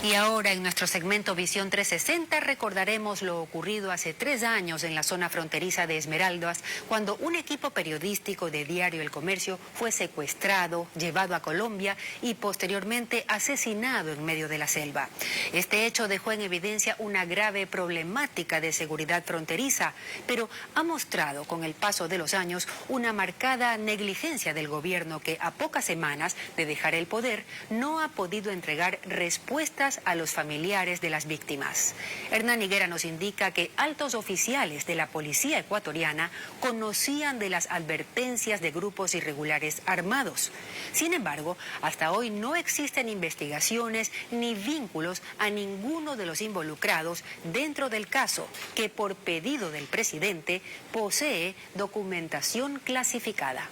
Y ahora en nuestro segmento Visión 360 recordaremos lo ocurrido hace 3 años en la zona fronteriza de Esmeraldas, cuando un equipo periodístico de Diario El Comercio fue secuestrado, llevado a Colombia y posteriormente asesinado en medio de la selva. Este hecho dejó en evidencia una grave problemática de seguridad fronteriza, pero ha mostrado con el paso de los años una marcada negligencia del gobierno que a pocas semanas de dejar el poder no ha podido entregar respuestas a los familiares de las víctimas. Hernán Higuera nos indica que altos oficiales de la policía ecuatoriana conocían de las advertencias de grupos irregulares armados. Sin embargo, hasta hoy no existen investigaciones ni vínculos a ninguno de los involucrados dentro del caso, que por pedido del presidente posee documentación clasificada.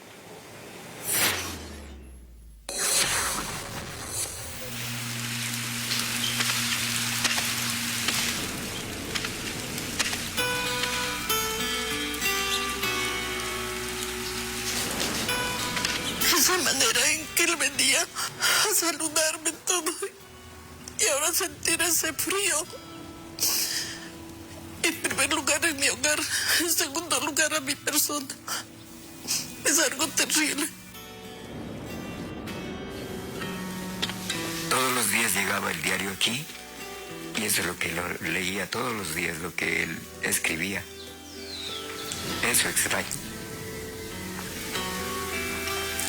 Esa manera en que él venía a saludarme todo, y ahora sentir ese frío. En primer lugar en mi hogar, en segundo lugar a mi persona. Es algo terrible. Todos los días llegaba el diario aquí y eso es lo que leía todos los días, lo que él escribía. Eso extraño.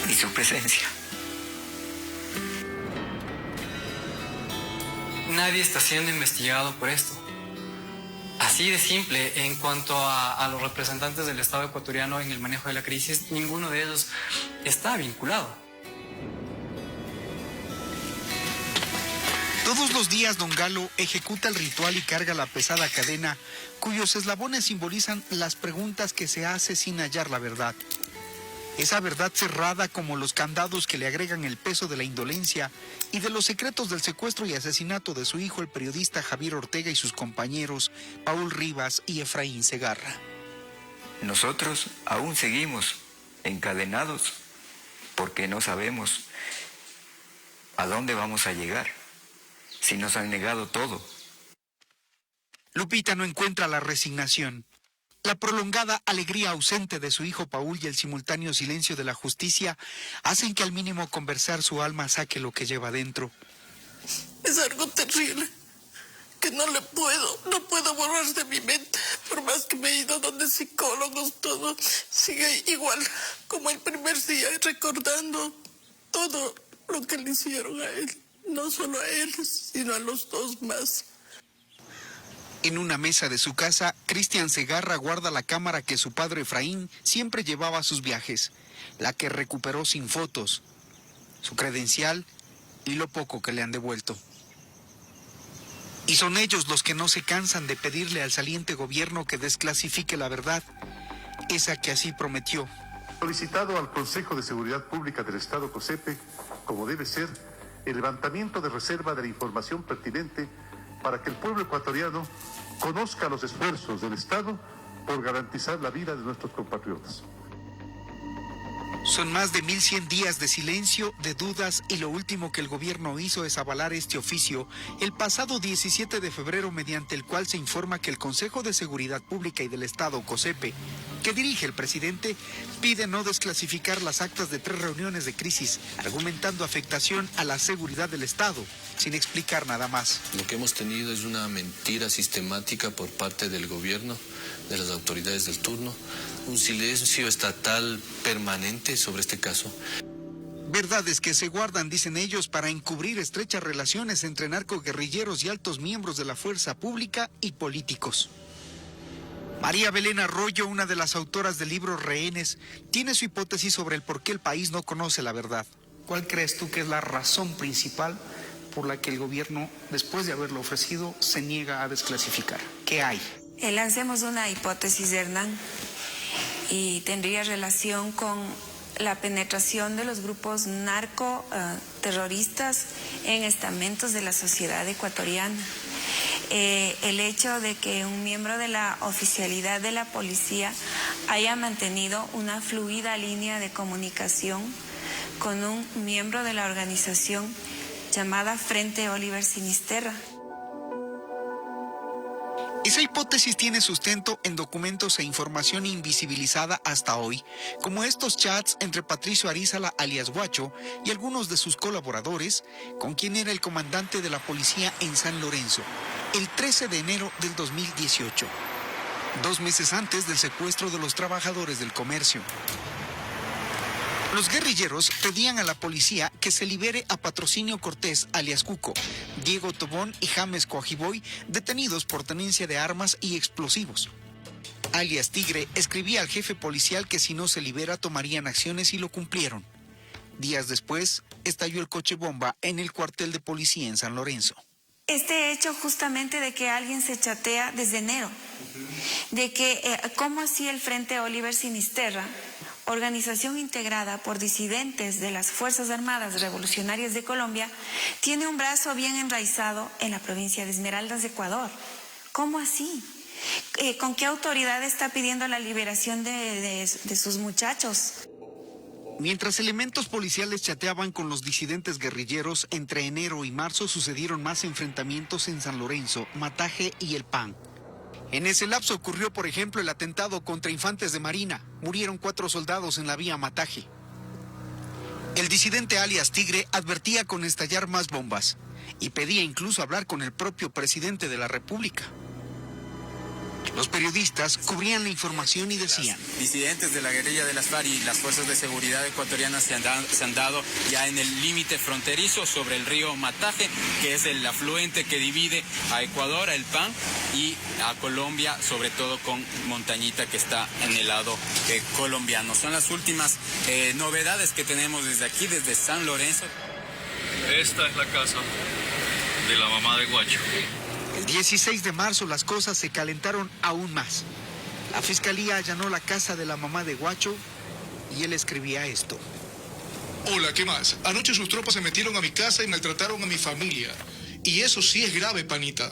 Y su presencia. Nadie está siendo investigado por esto. Así de simple, en cuanto a los representantes del Estado ecuatoriano en el manejo de la crisis, ninguno de ellos está vinculado. Todos los días Don Galo ejecuta el ritual y carga la pesada cadena, cuyos eslabones simbolizan las preguntas que se hace sin hallar la verdad. Esa verdad cerrada como los candados que le agregan el peso de la indolencia y de los secretos del secuestro y asesinato de su hijo, el periodista Javier Ortega, y sus compañeros Paul Rivas y Efraín Segarra. Nosotros aún seguimos encadenados porque no sabemos a dónde vamos a llegar si nos han negado todo. Lupita no encuentra la resignación. La prolongada alegría ausente de su hijo Paul y el simultáneo silencio de la justicia hacen que al mínimo conversar su alma saque lo que lleva dentro. Es algo terrible que no puedo borrar de mi mente. Por más que me he ido donde psicólogos, todo sigue igual como el primer día, recordando todo lo que le hicieron a él. No solo a él, sino a los dos más. En una mesa de su casa, Cristian Segarra guarda la cámara que su padre Efraín siempre llevaba a sus viajes, la que recuperó sin fotos, su credencial y lo poco que le han devuelto. Y son ellos los que no se cansan de pedirle al saliente gobierno que desclasifique la verdad, esa que así prometió. Solicitado al Consejo de Seguridad Pública del Estado COSEPE, como debe ser, el levantamiento de reserva de la información pertinente para que el pueblo ecuatoriano conozca los esfuerzos del Estado por garantizar la vida de nuestros compatriotas. Son más de 1100 días de silencio, de dudas, y lo último que el gobierno hizo es avalar este oficio el pasado 17 de febrero, mediante el cual se informa que el Consejo de Seguridad Pública y del Estado, COSEPE, que dirige el presidente, pide no desclasificar las actas de 3 reuniones de crisis, argumentando afectación a la seguridad del Estado, sin explicar nada más. Lo que hemos tenido es una mentira sistemática por parte del gobierno, de las autoridades del turno, un silencio estatal permanente sobre este caso. Verdades que se guardan, dicen ellos, para encubrir estrechas relaciones entre narcoguerrilleros y altos miembros de la fuerza pública y políticos. María Belén Arroyo, una de las autoras del libro Rehenes, tiene su hipótesis sobre el por qué el país no conoce la verdad. ¿Cuál crees tú que es la razón principal por la que el gobierno, después de haberlo ofrecido, se niega a desclasificar? ¿Qué hay? Lancemos una hipótesis, Hernán, y tendría relación con la penetración de los grupos narcoterroristas en estamentos de la sociedad ecuatoriana. El hecho de que un miembro de la oficialidad de la policía haya mantenido una fluida línea de comunicación con un miembro de la organización llamada Frente Oliver Sinisterra. Esa hipótesis tiene sustento en documentos e información invisibilizada hasta hoy, como estos chats entre Patricio Arízala, alias Guacho, y algunos de sus colaboradores, con quien era el comandante de la policía en San Lorenzo, el 13 de enero del 2018, 2 meses antes del secuestro de los trabajadores del comercio. Los guerrilleros pedían a la policía que se libere a Patrocinio Cortés, alias Cuco, Diego Tobón y James Coajiboy, detenidos por tenencia de armas y explosivos. Alias Tigre escribía al jefe policial que si no se libera tomarían acciones y lo cumplieron. Días después, estalló el coche bomba en el cuartel de policía en San Lorenzo. Este hecho justamente de que alguien se chatea desde enero, de que cómo así el Frente Oliver Sinisterra, organización integrada por disidentes de las Fuerzas Armadas Revolucionarias de Colombia, tiene un brazo bien enraizado en la provincia de Esmeraldas de Ecuador. ¿Cómo así? ¿Con qué autoridad está pidiendo la liberación de sus muchachos? Mientras elementos policiales chateaban con los disidentes guerrilleros, entre enero y marzo sucedieron más enfrentamientos en San Lorenzo, Mataje y El Pan. En ese lapso ocurrió, por ejemplo, el atentado contra infantes de Marina. Murieron 4 soldados en la vía Mataje. El disidente alias Tigre advertía con estallar más bombas y pedía incluso hablar con el propio presidente de la República. Los periodistas cubrían la información y decían: disidentes de la guerrilla de las FARC y las fuerzas de seguridad ecuatorianas se han dado ya en el límite fronterizo sobre el río Mataje, que es el afluente que divide a Ecuador, a El Pan, y a Colombia, sobre todo con Montañita, que está en el lado colombiano. Son las últimas novedades que tenemos desde aquí, desde San Lorenzo. Esta es la casa de la mamá de Guacho. El 16 de marzo las cosas se calentaron aún más. La fiscalía allanó la casa de la mamá de Guacho y él escribía esto. Hola, ¿qué más? Anoche sus tropas se metieron a mi casa y maltrataron a mi familia. Y eso sí es grave, panita.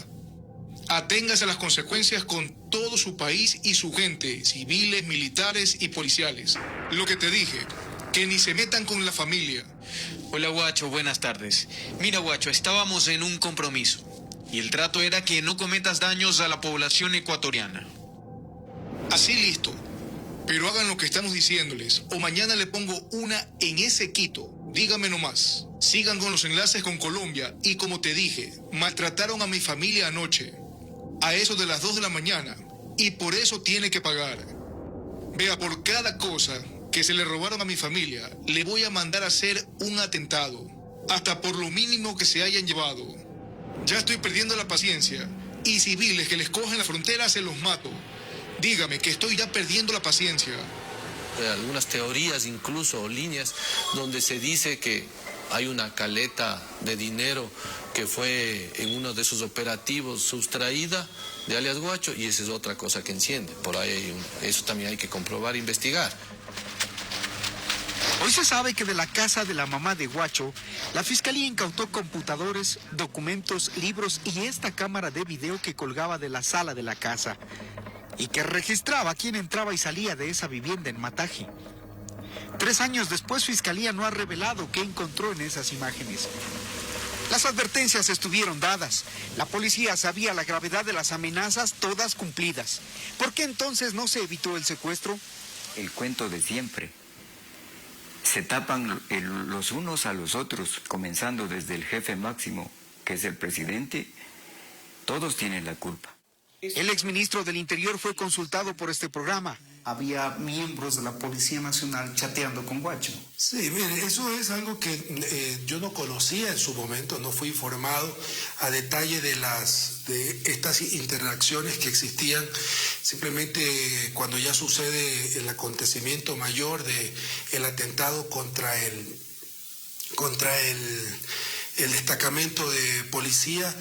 Aténgase a las consecuencias con todo su país y su gente, civiles, militares y policiales. Lo que te dije, que ni se metan con la familia. Hola, Guacho, buenas tardes. Mira, Guacho, estábamos en un compromiso. Y el trato era que no cometas daños a la población ecuatoriana. Así listo. Pero hagan lo que estamos diciéndoles, o mañana le pongo una en ese Quito. Dígame nomás. Sigan con los enlaces con Colombia y como te dije, maltrataron a mi familia anoche. A eso de las 2 de la mañana. Y por eso tiene que pagar. Vea, por cada cosa que se le robaron a mi familia, le voy a mandar a hacer un atentado. Hasta por lo mínimo que se hayan llevado. Ya estoy perdiendo la paciencia. Y civiles que les cogen la frontera se los mato. Dígame que estoy ya perdiendo la paciencia. Algunas teorías incluso o líneas donde se dice que hay una caleta de dinero que fue en uno de esos operativos sustraída de alias Guacho, y esa es otra cosa que enciende. Por ahí eso también hay que comprobar e investigar. Hoy se sabe que de la casa de la mamá de Guacho, la fiscalía incautó computadores, documentos, libros y esta cámara de video que colgaba de la sala de la casa y que registraba quién entraba y salía de esa vivienda en Mataje. 3 años después, Fiscalía no ha revelado qué encontró en esas imágenes. Las advertencias estuvieron dadas. La policía sabía la gravedad de las amenazas, todas cumplidas. ¿Por qué entonces no se evitó el secuestro? El cuento de siempre. Se tapan los unos a los otros, comenzando desde el jefe máximo, que es el presidente. Todos tienen la culpa. El exministro del Interior fue consultado por este programa. Había miembros de la Policía Nacional chateando con Guacho. Sí, mire, eso es algo que yo no conocía en su momento, no fui informado a detalle de estas interacciones que existían. Simplemente cuando ya sucede el acontecimiento mayor del atentado contra el destacamento de policía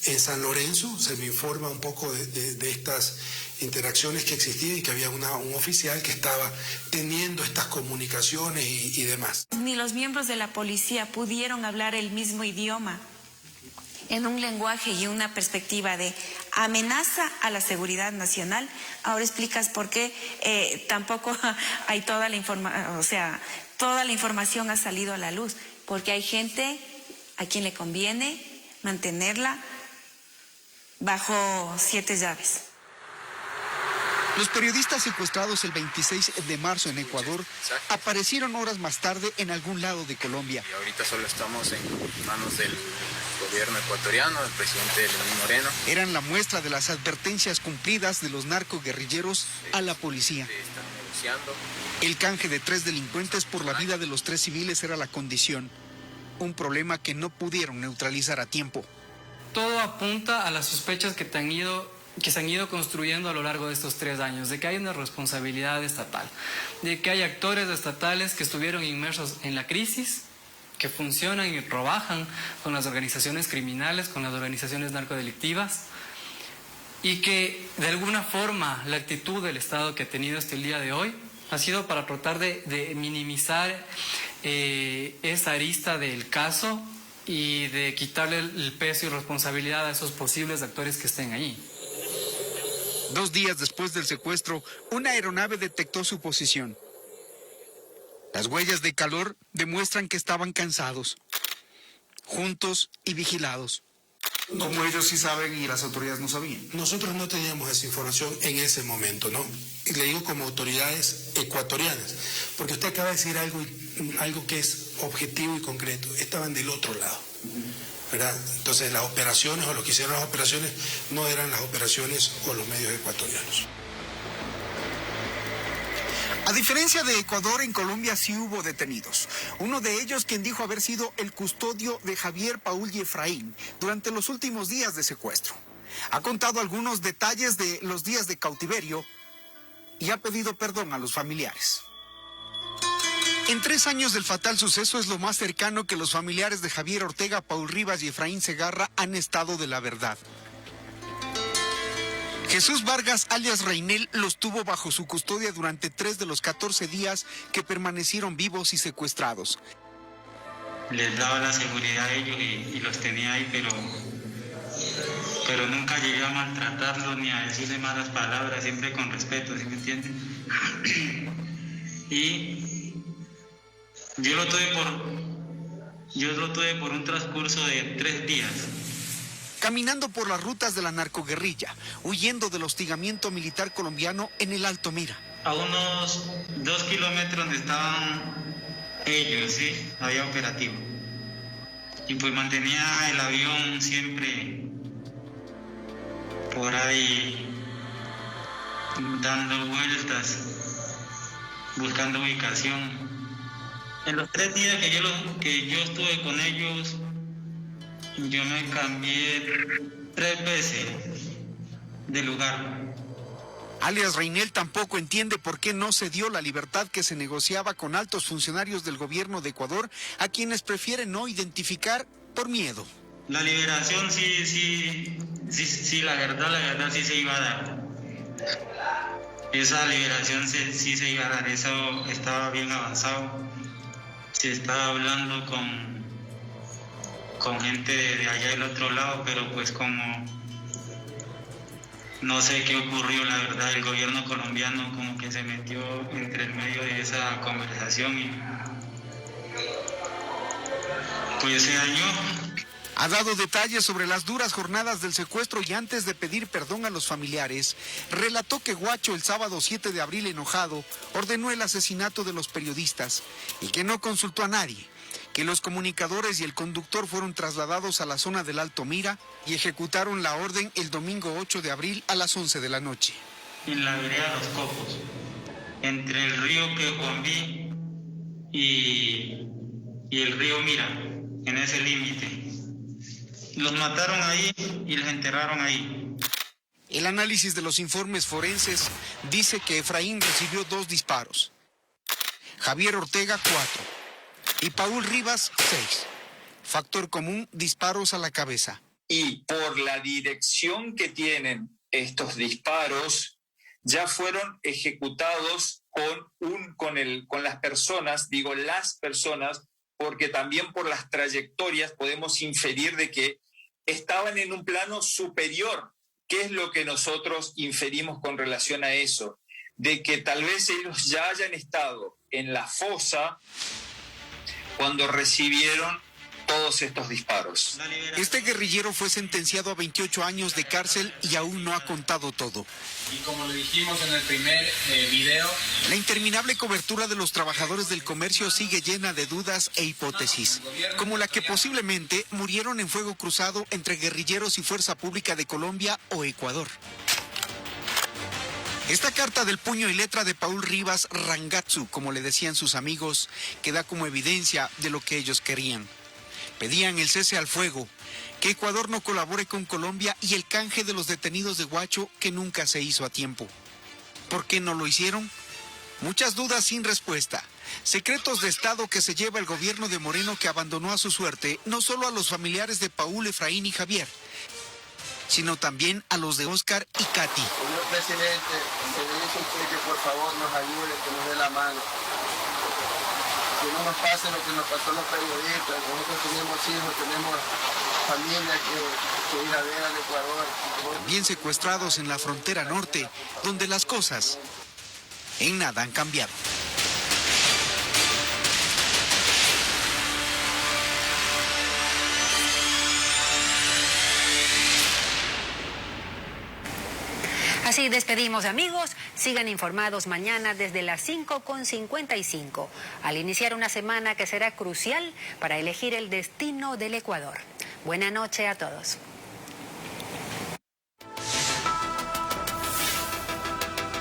en San Lorenzo, se me informa un poco de estas interacciones que existían y que había un oficial que estaba teniendo estas comunicaciones y demás. Ni los miembros de la policía pudieron hablar el mismo idioma en un lenguaje y una perspectiva de amenaza a la seguridad nacional. Ahora explicas por qué tampoco hay toda la información ha salido a la luz, porque hay gente a quien le conviene mantenerla bajo 7 llaves. Los periodistas secuestrados el 26 de marzo en Ecuador aparecieron horas más tarde en algún lado de Colombia. Y ahorita solo estamos en manos del gobierno ecuatoriano, del presidente Lenín Moreno. Eran la muestra de las advertencias cumplidas de los narcoguerrilleros a la policía. Están negociando. El canje de 3 delincuentes por la vida de los 3 civiles era la condición. Un problema que no pudieron neutralizar a tiempo. Todo apunta a las sospechas que se han ido construyendo a lo largo de estos 3 años, de que hay una responsabilidad estatal, de que hay actores estatales que estuvieron inmersos en la crisis, que funcionan y trabajan con las organizaciones criminales, con las organizaciones narcodelictivas, y que de alguna forma la actitud del Estado que ha tenido hasta el día de hoy ha sido para tratar de minimizar esa arista del caso y de quitarle el peso y responsabilidad a esos posibles actores que estén allí. 2 días después del secuestro, una aeronave detectó su posición. Las huellas de calor demuestran que estaban cansados, juntos y vigilados. Como ellos sí saben y las autoridades no sabían. Nosotros no teníamos esa información en ese momento, ¿no? Y le digo como autoridades ecuatorianas, porque usted acaba de decir algo que es objetivo y concreto. Estaban del otro lado, ¿verdad? Entonces las operaciones o lo que hicieron las operaciones no eran las operaciones o los medios ecuatorianos. A diferencia de Ecuador, en Colombia sí hubo detenidos. Uno de ellos quien dijo haber sido el custodio de Javier, Paul y Efraín durante los últimos días de secuestro. Ha contado algunos detalles de los días de cautiverio y ha pedido perdón a los familiares. En 3 años del fatal suceso es lo más cercano que los familiares de Javier Ortega, Paul Rivas y Efraín Segarra han estado de la verdad. Jesús Vargas, alias Reinel, los tuvo bajo su custodia durante 3 de los 14 días que permanecieron vivos y secuestrados. Les daba la seguridad a ellos y los tenía ahí, pero nunca llegué a maltratarlos ni a decirle malas palabras, siempre con respeto, ¿sí me entienden? Y yo lo tuve por un transcurso de 3 días. Caminando por las rutas de la narcoguerrilla, huyendo del hostigamiento militar colombiano en el Alto Mira. A unos 2 kilómetros donde estaban ellos, ¿sí? Había operativo. Y pues mantenía el avión siempre por ahí dando vueltas, buscando ubicación. En los 3 días que yo estuve con ellos, yo me cambié 3 veces de lugar. Alias Reinel tampoco entiende por qué no se dio la libertad que se negociaba con altos funcionarios del gobierno de Ecuador, a quienes prefieren no identificar por miedo. La liberación sí, la verdad sí se iba a dar. Esa liberación sí se iba a dar, eso estaba bien avanzado. Se estaba hablando con gente de allá del otro lado, pero pues como no sé qué ocurrió, la verdad, el gobierno colombiano como que se metió entre el medio de esa conversación y pues se dañó. Ha dado detalles sobre las duras jornadas del secuestro y antes de pedir perdón a los familiares, relató que Guacho el sábado 7 de abril enojado ordenó el asesinato de los periodistas y que no consultó a nadie, que los comunicadores y el conductor fueron trasladados a la zona del Alto Mira y ejecutaron la orden el domingo 8 de abril a las 11 de la noche. En la vereda Los Cocos, entre el río Quejuambí y el río Mira, en ese límite. Los mataron ahí y los enterraron ahí. El análisis de los informes forenses dice que Efraín recibió 2 disparos, Javier Ortega 4 y Paul Rivas 6. Factor común, disparos a la cabeza. Y por la dirección que tienen estos disparos, ya fueron ejecutados con las personas, porque también por las trayectorias podemos inferir de que estaban en un plano superior. ¿Qué es lo que nosotros inferimos con relación a eso? De que tal vez ellos ya hayan estado en la fosa cuando recibieron todos estos disparos. Este guerrillero fue sentenciado a 28 años de cárcel y aún no ha contado todo. Y como lo dijimos en el primer video, la interminable cobertura de los trabajadores del comercio sigue llena de dudas e hipótesis, como la que posiblemente murieron en fuego cruzado entre guerrilleros y Fuerza Pública de Colombia o Ecuador. Esta carta del puño y letra de Paul Rivas Rangatsu, como le decían sus amigos, queda como evidencia de lo que ellos querían. Pedían el cese al fuego, que Ecuador no colabore con Colombia y el canje de los detenidos de Huacho, que nunca se hizo a tiempo. ¿Por qué no lo hicieron? Muchas dudas sin respuesta. Secretos de Estado que se lleva el gobierno de Moreno, que abandonó a su suerte no solo a los familiares de Paul, Efraín y Javier, sino también a los de Oscar y Katy. Señor presidente, se le dice a usted que por favor nos ayude, que nos dé la mano. Que no nos pase lo que nos pasó a los periodistas. Nosotros tenemos hijos, tenemos familia que ir a ver al Ecuador. Bien secuestrados en la frontera norte, donde las cosas en nada han cambiado. Así despedimos, amigos. Sigan informados mañana desde las 5:55, al iniciar una semana que será crucial para elegir el destino del Ecuador. Buena noche a todos.